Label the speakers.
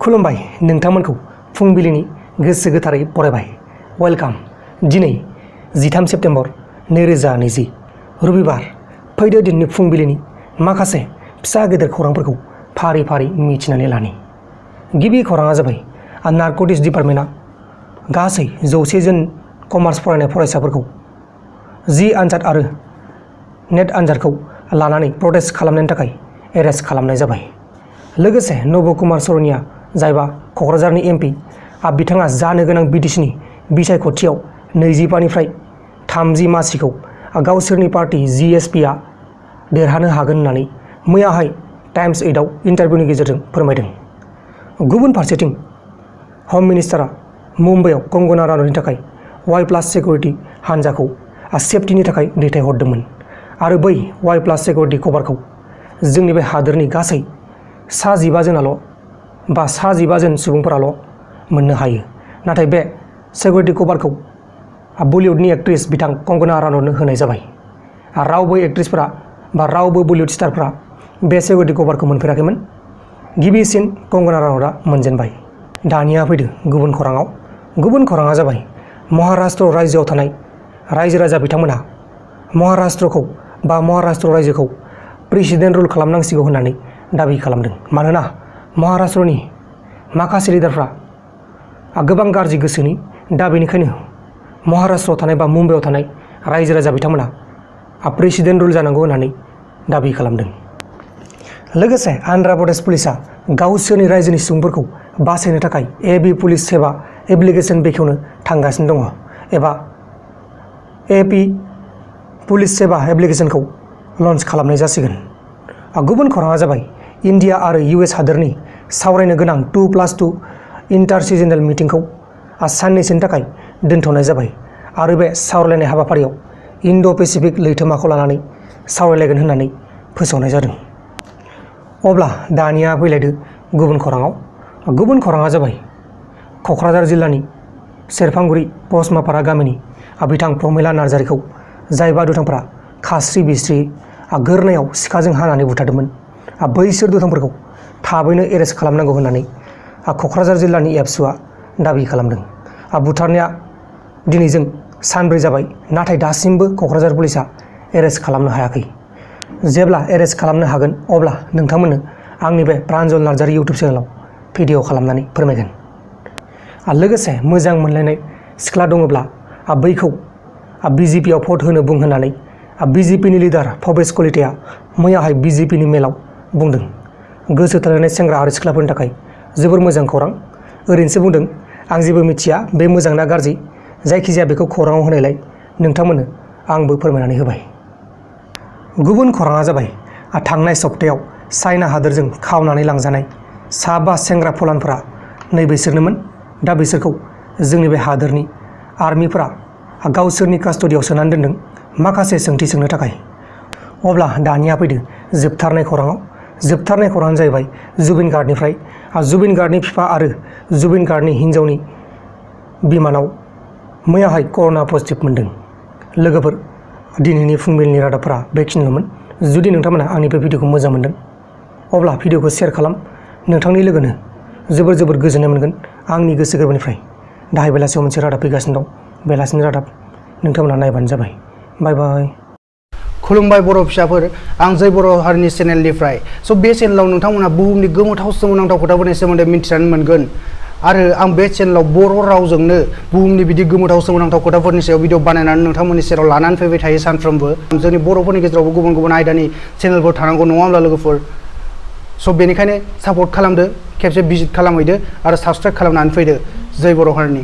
Speaker 1: खुलुमबाय नोंथांमोनखौ फुंबिलिनि गोसो गोथारै बरायबाय। वेलकाम। दिनै 13 सेप्तेम्बर 2020 रबिबार। फैदो दिननि फुंबिलिनि माखासे फिसा गेदेर खौरांफोरखौ फारि फारि मिथिनानै लानि। गिबि खौराङा जाबाय नारकटिक्स डिपार्टमेन्टआ गासै 100 जन कमार्स फरायनाय फरायसाफोरखौ जि आनजाद आरो नेट आनजादखौ लानानै प्रटेस्ट खालामनायनि थाखाय एरेस्ट खालामनाय जाबाय। लोगोसे नब कुमार सरनिया जायबा क'क्राझारनि एमपि बिथाङा जानो गोनां बिटिसिनि बिसायख'थियाव 25निफ्राय 30 मासिखौ गावसोरनि पार्टी जिएसपिआ देरहानो हागोन होननानै मैयाहाय टाइम्स 8आव इन्टारभिउनि गेजेरजों फोरमायदों। गुबुन फारसेथिं हम मिनिस्टारा मुम्बाइआव कंगना रानावतनि थाखाय Y+ सिकिउरिटि हान्जाखौ सेफटिनि थाखाय दैथायहरदोंमोन आरो बै Y+ सिकिउरिटि कभारखौ जोंनि बे हादोरनि गासै 15 जनाल' बा 15 जन सुबुंफोराल' मोननो हायो। नाथाय बे सिकिउरिटि कभारखौ बलिउडनि एक्ट्रेस बिथां कंगना रानावतनो होनाय जाबाय। रावबो एक्ट्रेसफोरा बा रावबो बलिउड स्टारफोरा बे सिकिउरिटि कभारखौ मोनफेराखैमोन। गिबिसिन कंगना रानावतआ मोनजेनबाय। दानिया फैदो गुबुन खौराङाव। गुबुन खौराङा जाबाय महाराष्ट्र रायजोआव थानाय रायजो राजा बिथांमोनहा महाराष्ट्रखौ बा महाराष्ट्र रायजोखौ प्रेसिडेन्ट रुल खालामनांसिगौ होननानै दाबि खालामदों। मानोना महाराष्ट्रनि माखासे लिडारफ्रा गोबां गाज्रि गोसोनि, दा बेनिखायनो महाराष्ट्रआव थानाय बा मुम्बाइआव थानाय रायजो राजा बिथांमोनहा प्रेसिडेन्ट रुल जानांगौ होननानै दाबि खालामदों। लोगोसे आन्ध्र प्रदेश पुलिसआ गावसोरनि रायजोनि सुबुंफोरखौ बासायनो थाखाय एबि पुलिस सेवा एप्लिकेसन बेखेवनो थांगासिनो दङ एबा एपि पुलिस सेवा एप्लिकेसनखौ लन्च खालामनाय जासिगोन। गुबुन खौराङा जाबाय इन्डिया आरो US हादोरनि सावरायनो गोनां 2+2 इन्टार सिजनेल मिटिंखौ साननैसोनि थाखाय दोनथ'नाय जाबाय आरो बे सावरायलायनाय हाबाफारियाव इन्ड' पेसिफिक लैथोमाखौ लानानै सावरायलायगोन होननानै फोसावनाय जादों। अब्ला दानिया फैलायदो गुबुन खौराङाव। गुबुन खौराङा जाबाय क'क्राझार जिल्लानि सेरफांगुरि पचमापारा गामिनि बिथां प्रमिला नार्जारिखौ जायबा दुथांफोरा खास्रि बिस्रि गोरनायाव सिखाजों हानानै बुथारदोंमोन बैसोर दुथांफोरखौ थाबैनो एरेस्ट खालामनांगौ होननानै क'क्राझार जिल्लानि एबसुआ दाबि खालामदों। बुथारनाया दिनैजों सानब्रै जाबाय, नाथाय दासिमबो क'क्राझार पुलिसआ एरेस्ट खालामनो हायाखै। जेब्ला एरेस्ट खालामनो हागोन अब्ला नोंथांमोननो आंनि बे प्रान्जल नार्जारि इउटुब चेनेलाव भिडिअ खालामनानै फोरमायगोन। लोगोसे मोजां मोनलायनाय सिख्ला दङब्ला बैखौ BJPआव भट होनो बुं होननानै BJPनि लिडार भबेस कलिताया मैयाहाय BJPनि मेलाव बुंदों। गोसो थोलायनाय सेंग्रा आरो सिख्लाफोरनि थाखाय जोबोर मोजां खौरां। ओरैनोसो बुंदों, आं जेबो मिथिया बे मोजां ना गाज्रि, जायखिजाया बेखौ खौराङाव होनायलाय नोंथांमोननो आंबो फोरमायनानै होबाय। गुबुन खौराङा जाबाय थांनाय सप्तायाव चाइना हादोरजों खावनानै लांजानाय 5 सेंग्रा फलानफोरा नैबेसोरनोमोन। दा बिसोरखौ जोंनि बे हादोरनि आर्मिफोरा गावसोरनि कास्टडियाव सोनानै दोनदों माखासे सोंथि सोंनो थाखाय। अब्ला दानिया फैदो जोबथारनाय खौराङाव। जोबथारनाय खौराङानो जाहैबाय जुबिन गार्डनिफ्राय। जुबिन गार्डनि बिफा आरो जुबिन गार्डनि हिन्जावनि बिमानाव मैयाहाय कर'ना पजिटिभ मोनदों। लोगोफोर, दिनैनि फुंबिलिनि रादाबफोरा बेखिनिल'मोन। जुदि नोंथांमोना आंनि बे भिडिअखौ मोजां मोनदों अब्ला भिडिअखौ शेयार खालाम। नोंथांनि लोगोनो जोबोर गोजोननाय मोनगोन आंनि गोसो गोरबोनिफ्राय। दाहाय बेलासियाव मोनसे रादाब फैगासिनो दं, बेलासिनि रादाब नोंथांमोना नायबानो जाबाय। बाय बाय।
Speaker 2: खुलुमबाय बर' फिसाफोर, आं जै बर' हारिनि चेनेलनिफ्राय। स' बे चेनेलाव नोंथांमोना बुहुमनि गोमोथाव सोमोनांथाव खोथाफोरनि सोमोन्दै मिथिनानै मोनगोन आरो आं बे चेनेलाव बर' रावजोंनो बुहुमनि बिदि गोमोथाव सोमोनांथाव खोथाफोरनि सायाव भिडिअ बानायनानै नोंथांमोननि सेराव लानानै फैबाय थायो सानफ्रोमबो। जोंनि बर'फोरनि गेजेरावबो गुबुन गुबुन आयदानि चेनेलफोर थानांगौ, नङा होमब्ला लोगोफोर? स' बेनिखायनो सापर्ट खालामदो, खेबसे भिजिट खालामहैदो आरो साबस्क्राइब खालामनानै फैदो। जै बर' हारिनि।